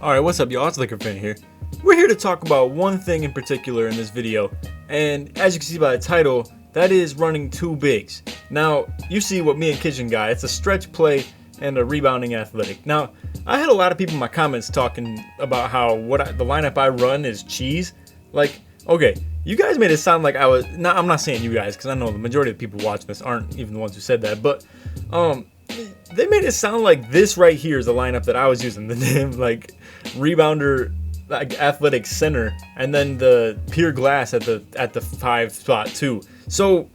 Alright, what's up y'all, it's LakerFan here. We're here to talk about one thing in particular in this video, and as you can see by the title, that is running two bigs. Now, you see what me and Kitchen got, it's a stretch play and a rebounding athletic. Now, I had a lot of people in my comments talking about how the lineup I run is cheese. Like, okay, you guys made it sound like I was, I'm not saying you guys, because I know the majority of the people watching this aren't even the ones who said that, but, they made it sound like this right here is the lineup that I was using. The damn like rebounder, like athletic center, and then the pure glass at the 5 spot too. So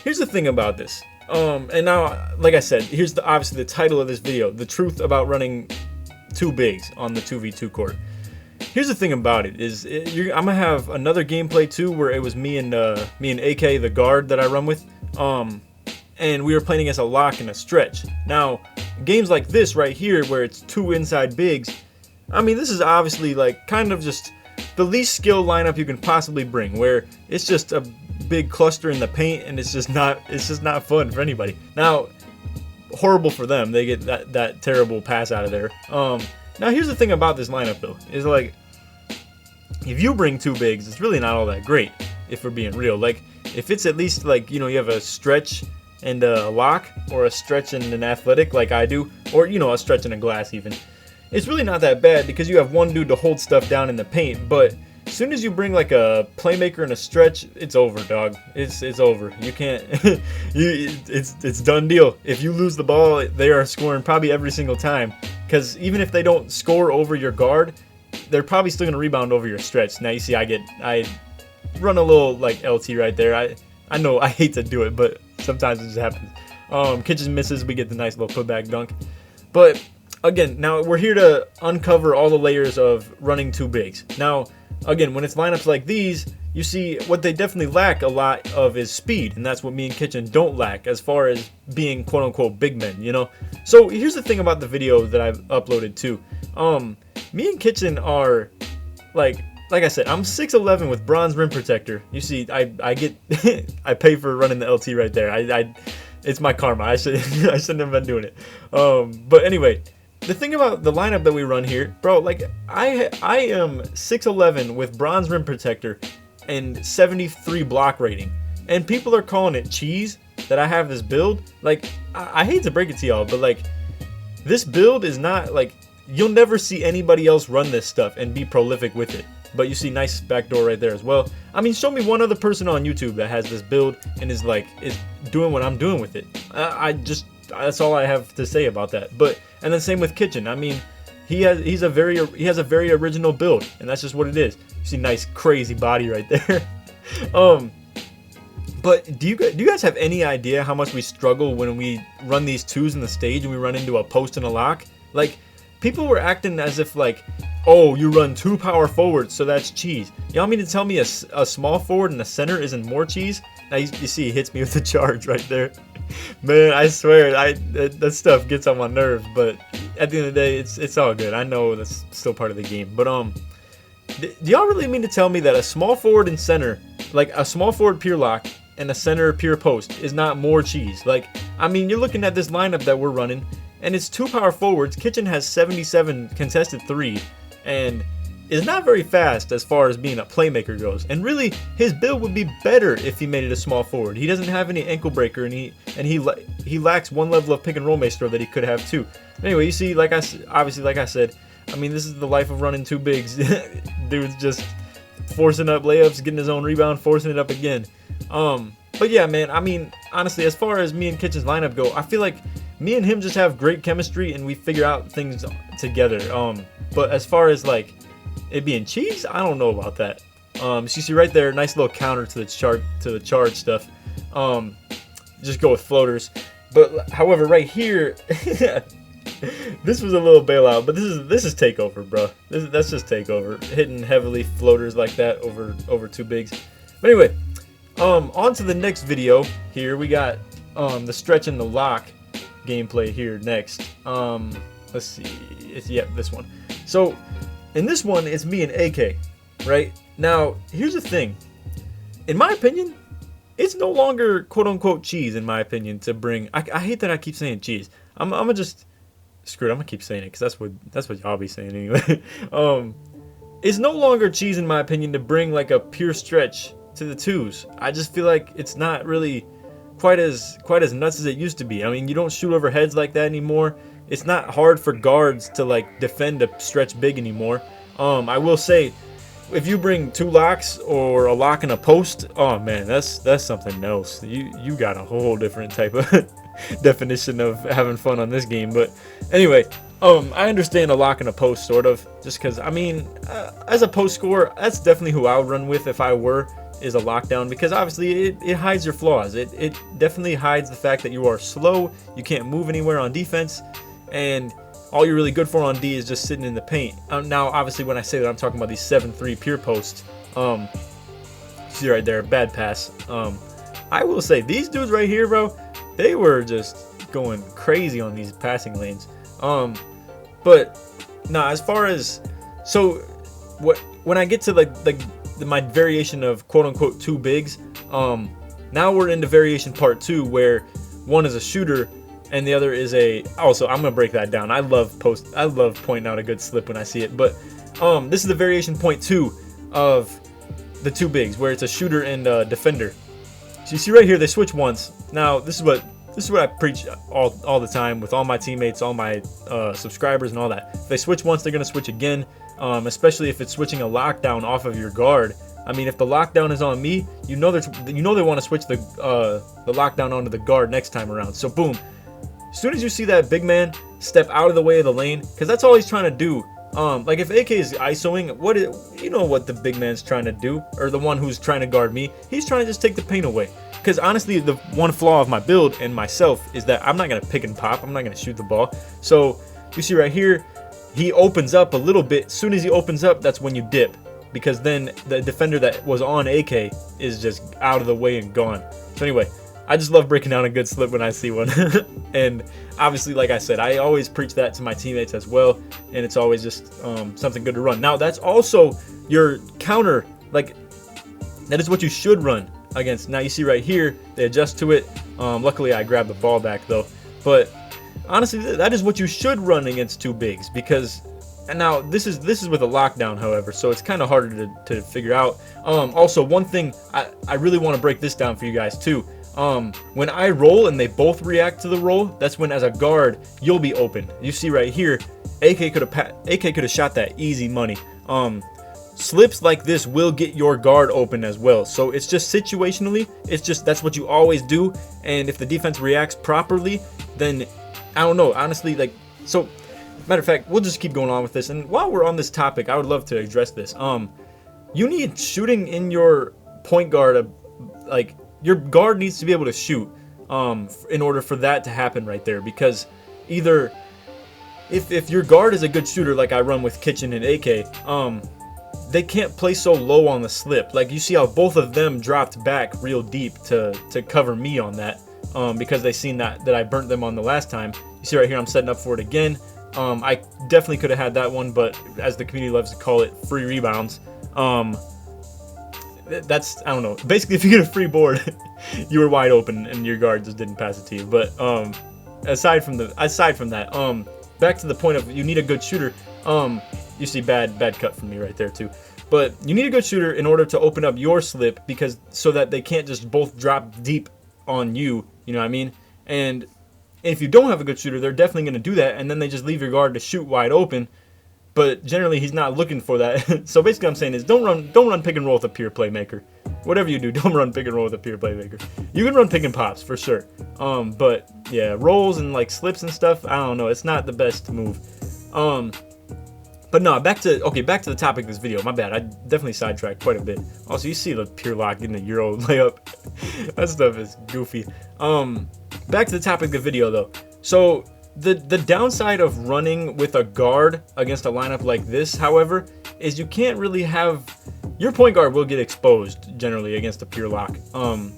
here's the thing about this. And now, like I said, here's obviously the title of this video: the truth about running two bigs on the 2v2 court. Here's the thing about it is I'm gonna have another gameplay too where it was me and AK, the guard that I run with. And we were playing against a lock and a stretch. Now, games like this right here, where it's two inside bigs, I mean, this is obviously like kind of just the least skilled lineup you can possibly bring, where it's just a big cluster in the paint, and it's just not fun for anybody. Now, horrible for them; they get that terrible pass out of there. Now, here's the thing about this lineup though, is like if you bring two bigs, it's really not all that great. If we're being real, like if it's at least like you have a stretch and a lock, or a stretch and an athletic like I do, or a stretch and a glass even, it's really not that bad because you have one dude to hold stuff down in the paint. But as soon as you bring like a playmaker and a stretch, it's over, dog. It's over. You can't it's done deal. If you lose the ball, they are scoring probably every single time, because even if they don't score over your guard, they're probably still gonna rebound over your stretch. Now you see I run a little like LT right there. I know I hate to do it, but sometimes it just happens. Kitchen misses, we get the nice little putback dunk. But again, now we're here to uncover all the layers of running two bigs. Now, again, when it's lineups like these, you see what they definitely lack a lot of is speed, and that's what me and Kitchen don't lack as far as being quote-unquote big men, So here's the thing about the video that I've uploaded too. Me and Kitchen are like I said, I'm 6'11" with bronze rim protector. You see, I get I pay for running the LT right there. It's my karma. I shouldn't have been doing it. But anyway, the thing about the lineup that we run here, bro, like I am 6'11" with bronze rim protector and 73 block rating, and people are calling it cheese that I have this build. Like I hate to break it to y'all, but like this build is not like, you'll never see anybody else run this stuff and be prolific with it. But you see, nice backdoor right there as well. I mean, show me one other person on YouTube that has this build and is doing what I'm doing with it. That's all I have to say about that. But and then same with Kitchen. I mean, he has a very original build, and that's just what it is. You see, nice crazy body right there. But do you guys have any idea how much we struggle when we run these twos in the stage and we run into a post and a lock? Like, people were acting as if like, oh, you run two power forwards, so that's cheese. You want me to tell me a small forward and a center isn't more cheese? Now you see he hits me with the charge right there. Man, I swear, that stuff gets on my nerves, but at the end of the day, it's all good. I know that's still part of the game. But do y'all really mean to tell me that a small forward and center, like a small forward pure lock and a center pure post, is not more cheese? Like, I mean, you're looking at this lineup that we're running, and it's two power forwards. Kitchen has 77 contested three, and is not very fast as far as being a playmaker goes. And really, his build would be better if he made it a small forward. He doesn't have any ankle breaker, and he lacks one level of pick and roll maestro that he could have too. Anyway, you see, like I said, I mean, this is the life of running two bigs. Dude's just forcing up layups, getting his own rebound, forcing it up again. But yeah, man, I mean, honestly, as far as me and Kitchen's lineup go, I feel like me and him just have great chemistry and we figure out things together. But as far as like it being cheese, I don't know about that. So you see right there, nice little counter to the charge stuff. Just go with floaters. But however, right here, this was a little bailout. But this is takeover, bro. That's just takeover. Hitting heavily floaters like that over two bigs. But anyway, on to the next video. Here we got the stretch and the lock gameplay here next. Let's see, it's this one. So in this one, it's me and AK, right? Now here's the thing, in my opinion, it's no longer quote unquote cheese in my opinion to bring, I hate that I keep saying cheese. I'm gonna just screw it, I'm gonna keep saying it because that's what y'all be saying anyway. It's no longer cheese in my opinion to bring like a pure stretch to the twos. I just feel like it's not really quite as nuts as it used to be. I mean, you don't shoot over heads like that anymore. It's not hard for guards to like defend a stretch big anymore. I will say, if you bring 2 locks or a lock and a post, oh man, that's something else. You got a whole different type of definition of having fun on this game. But anyway, I understand a lock and a post sort of, just because I mean, as a post scorer, that's definitely who I would run with if I were, is a lockdown, because obviously it hides your flaws. It definitely hides the fact that you are slow, you can't move anywhere on defense, and all you're really good for on D is just sitting in the paint. Now, obviously, when I say that, I'm talking about these 7-3 pure posts. See right there, bad pass. I will say, these dudes right here, bro, they were just going crazy on these passing lanes. But nah, as far as, so when I get to like my variation of quote unquote 2 bigs, now we're into variation part 2, where one is a shooter and the other is a, also I'm gonna break that down. I love pointing out a good slip when I see it. But this is the variation point 2 of the 2 bigs, where it's a shooter and a defender. So you see right here, they switch once. Now this is what I preach all the time with all my teammates, all my subscribers and all that. If they switch once, they're gonna switch again, especially if it's switching a lockdown off of your guard. I mean, if the lockdown is on me, you know they want to switch the lockdown onto the guard next time around. So boom, as soon as you see that big man step out of the way of the lane, because that's all he's trying to do. Like if AK is ISOing, you know what the big man's trying to do, or the one who's trying to guard me, he's trying to just take the paint away. Because honestly, the one flaw of my build and myself is that I'm not going to pick and pop. I'm not going to shoot the ball. So you see right here, he opens up a little bit. As soon as he opens up, that's when you dip. Because then the defender that was on AK is just out of the way and gone. So anyway, I just love breaking down a good slip when I see one. And obviously, like I said, I always preach that to my teammates as well. And it's always just something good to run. Now, that's also your counter. Like, that is what you should run against. Now you see right here, they adjust to it. Luckily I grabbed the ball back though. But honestly, that is what you should run against 2 bigs, because, and now this is with a lockdown, however, so it's kind of harder to figure out. Also, one thing I really want to break this down for you guys too. When I roll and they both react to the roll, that's when as a guard you'll be open. You see right here, AK could have shot that easy money. Slips like this will get your guard open as well. So it's just situationally, that's what you always do. And if the defense reacts properly, then I don't know, honestly, like, so matter of fact, we'll just keep going on with this. And while we're on this topic, I would love to address this. You need shooting in your point guard. Like, your guard needs to be able to shoot in order for that to happen right there. Because either if your guard is a good shooter, like I run with Kitchen and AK, they can't play so low on the slip. Like, you see how both of them dropped back real deep to cover me on that, because they seen that I burnt them on the last time. You see right here, I'm setting up for it again. I definitely could have had that one, but as the community loves to call it, free rebounds. That's, I don't know, basically if you get a free board, you were wide open and your guard just didn't pass it to you. But aside from that, back to the point of you need a good shooter. You see bad cut from me right there too. But you need a good shooter in order to open up your slip, because so that they can't just both drop deep on you, you know what I mean? And if you don't have a good shooter, they're definitely going to do that, and then they just leave your guard to shoot wide open. But generally he's not looking for that. So basically I'm saying is don't run pick and roll with a pure playmaker. Whatever you do, don't run pick and roll with a pure playmaker. You can run pick and pops for sure. But yeah, rolls and like slips and stuff, I don't know, it's not the best move. But no, back to the topic of this video. My bad, I definitely sidetracked quite a bit. Also, you see the pure lock getting a Euro layup. That stuff is goofy. Back to the topic of the video though. So the downside of running with a guard against a lineup like this, however, is you can't really have, your point guard will get exposed generally against a pure lock. And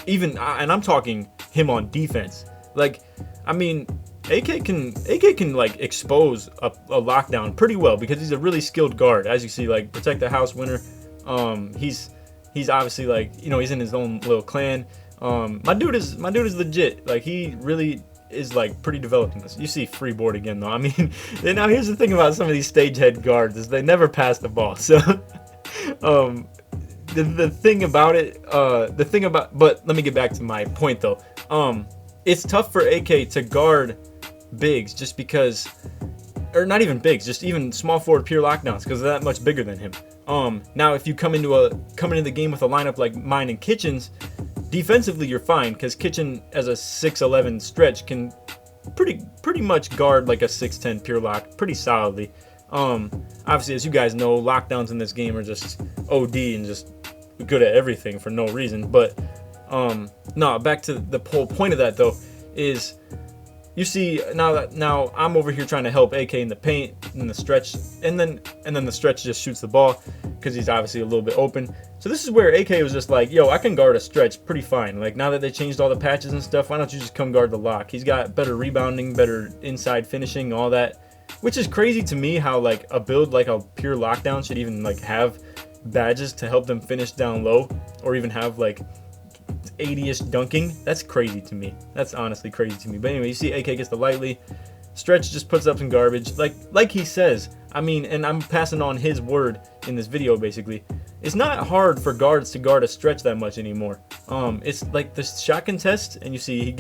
I'm talking him on defense. Like, I mean, AK can like expose a lockdown pretty well, because he's a really skilled guard. As you see, like, protect the house winner. He's obviously, like, you know, he's in his own little clan. My dude is legit. Like, he really, is like pretty developed in this. You see free board again though. I mean, now here's the thing about some of these stage head guards is they never pass the ball. So the thing about it, but let me get back to my point though. It's tough for AK to guard bigs just because, or not even bigs, just even small forward pure lockdowns because they're that much bigger than him. Now if you come into the game with a lineup like mine and Kitchen's, defensively you're fine because Kitchen as a 6'11 stretch can pretty much guard like a 6'10 pure lock pretty solidly. Obviously, as you guys know, lockdowns in this game are just OD and just good at everything for no reason. But no, back to the whole point of that though is, you see now I'm over here trying to help AK in the paint in the stretch, and then the stretch just shoots the ball because he's obviously a little bit open. So this is where AK was just like, yo, I can guard a stretch pretty fine. Like now that they changed all the patches and stuff, why don't you just come guard the lock? He's got better rebounding, better inside finishing, all that, which is crazy to me how like a build like a pure lockdown should even like have badges to help them finish down low, or even have like 80-ish dunking. That's crazy to me. That's honestly crazy to me. But anyway, you see AK gets the lightly. Stretch just puts up some garbage. Like he says, I mean, and I'm passing on his word in this video basically. It's not hard for guards to guard a stretch that much anymore. It's like the shot contest, and you see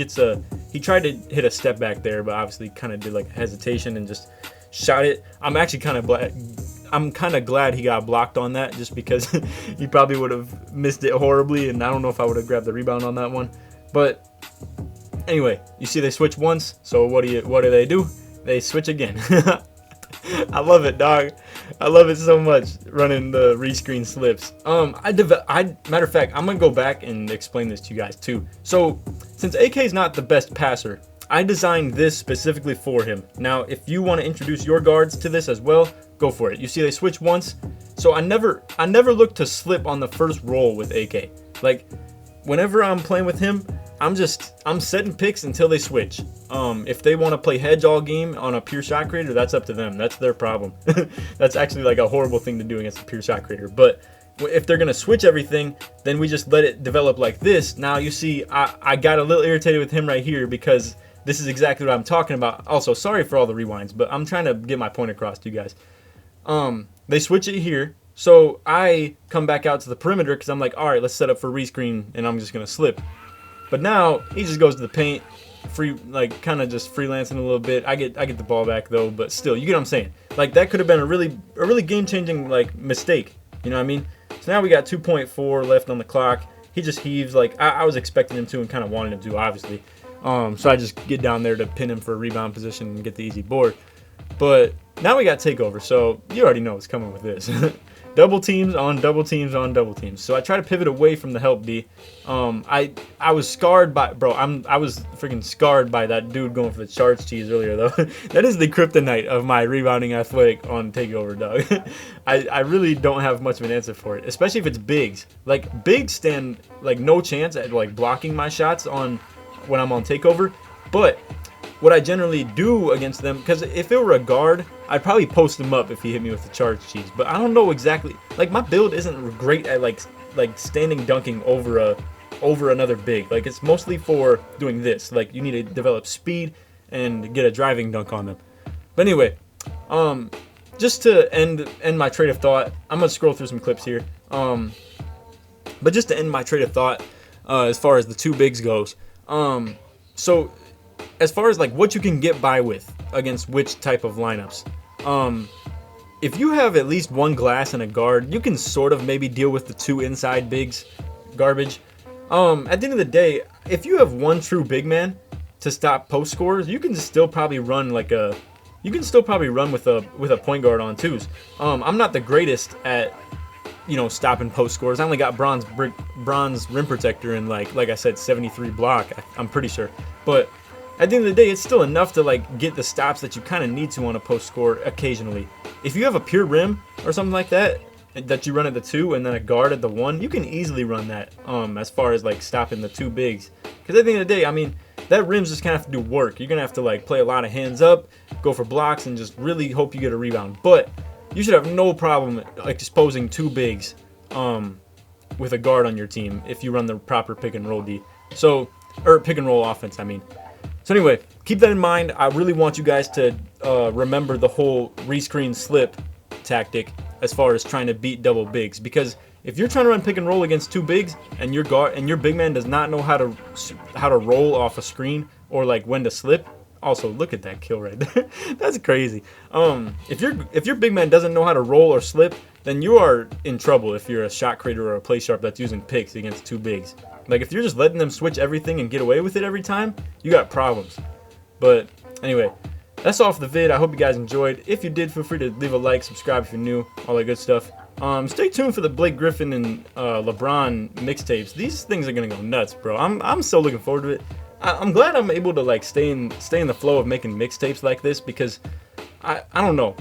he tried to hit a step back there, but obviously kind of did like a hesitation and just shot it. I'm actually kind of glad he got blocked on that, just because he probably would have missed it horribly, and I don't know if I would have grabbed the rebound on that one. But anyway, you see they switch once, so what do they do? They switch again. I love it, dog. I love it so much, running the rescreen slips. Matter of fact, I'm gonna go back and explain this to you guys too. So since AK is not the best passer, I designed this specifically for him. Now, if you want to introduce your guards to this as well, go for it. You see they switch once. So I never look to slip on the first roll with AK. Like whenever I'm playing with him, I'm setting picks until they switch. If they want to play hedge all game on a pure shot creator, that's up to them. That's their problem. That's actually like a horrible thing to do against a pure shot creator. But if they're gonna switch everything, then we just let it develop like this. Now you see I got a little irritated with him right here because this is exactly what I'm talking about. Also, sorry for all the rewinds, but I'm trying to get my point across to you guys. They switch it here, so I come back out to the perimeter because I'm like, all right, let's set up for rescreen, and I'm just gonna slip. But now he just goes to the paint, kind of just freelancing a little bit. I get the ball back though, but still, you get what I'm saying. Like that could have been a really game-changing like mistake. You know what I mean? So now we got 2.4 left on the clock. He just heaves like I was expecting him to and kind of wanted him to, obviously. So I just get down there to pin him for a rebound position and get the easy board. But now we got takeover, so you already know what's coming with this. Double teams on double teams on double teams. So I try to pivot away from the help B. I was scarred by, I was freaking scarred by that dude going for the charge cheese earlier though. That is the kryptonite of my rebounding athletic on takeover, dog. I really don't have much of an answer for it, especially if it's bigs. Like bigs stand like no chance at like blocking my shots on when I'm on takeover. But what I generally do against them, because if it were a guard, I'd probably post him up if he hit me with the charge cheese. But I don't know exactly, like my build isn't great at like standing dunking over another big. Like it's mostly for doing this. Like you need to develop speed and get a driving dunk on them. But anyway, just to end my train of thought, I'm gonna scroll through some clips here. But just to end my train of thought, as far as the two bigs goes, so as far as like what you can get by with against which type of lineups, if you have at least one glass and a guard, you can sort of maybe deal with the two inside bigs garbage. At the end of the day, if you have one true big man to stop post scorers, you can still probably run with a point guard on twos. I'm not the greatest at stopping post scorers. I only got bronze rim protector and like I said 73 block. I'm pretty sure, but at the end of the day, it's still enough to like get the stops that you kind of need to on a post score occasionally. If you have a pure rim or something like that you run at the 2 and then a guard at the 1, you can easily run that as far as like stopping the two bigs. Because at the end of the day, I mean, that rim's just gonna have to do work. You're gonna have to like play a lot of hands up, go for blocks, and just really hope you get a rebound. But you should have no problem exposing two bigs with a guard on your team if you run the proper pick and roll D. Or pick and roll offense, I mean. So anyway, keep that in mind. I really want you guys to remember the whole rescreen slip tactic as far as trying to beat double bigs, because if you're trying to run pick and roll against two bigs and your big man does not know how to roll off a screen or like when to slip. Also, look at that kill right there. That's crazy. If your big man doesn't know how to roll or slip, then you are in trouble if you're a shot creator or a play sharp that's using picks against two bigs. Like if you're just letting them switch everything and get away with it every time, you got problems. But anyway, that's all for the vid. I hope you guys enjoyed. If you did, feel free to leave a like, subscribe if you're new, all that good stuff. Stay tuned for the Blake Griffin and LeBron mixtapes. These things are gonna go nuts, bro. I'm so looking forward to it. I'm glad I'm able to like stay in the flow of making mixtapes like this, because I don't know.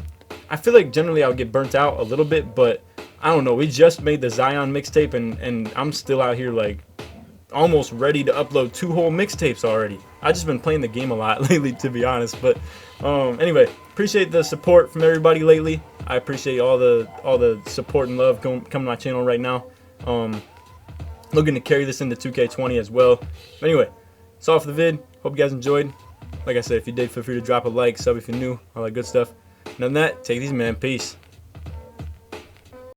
I feel like generally I'll get burnt out a little bit, but I don't know. We just made the Zion mixtape, and I'm still out here like almost ready to upload 2 whole mixtapes already. I've just been playing the game a lot lately, to be honest. But anyway, appreciate the support from everybody lately. I appreciate all the support and love coming to my channel right now. Looking to carry this into 2K20 as well. But anyway, that's all for the vid. Hope you guys enjoyed. Like I said, if you did, feel free to drop a like, sub if you're new, all that good stuff. And other than that, take it easy, man. Peace.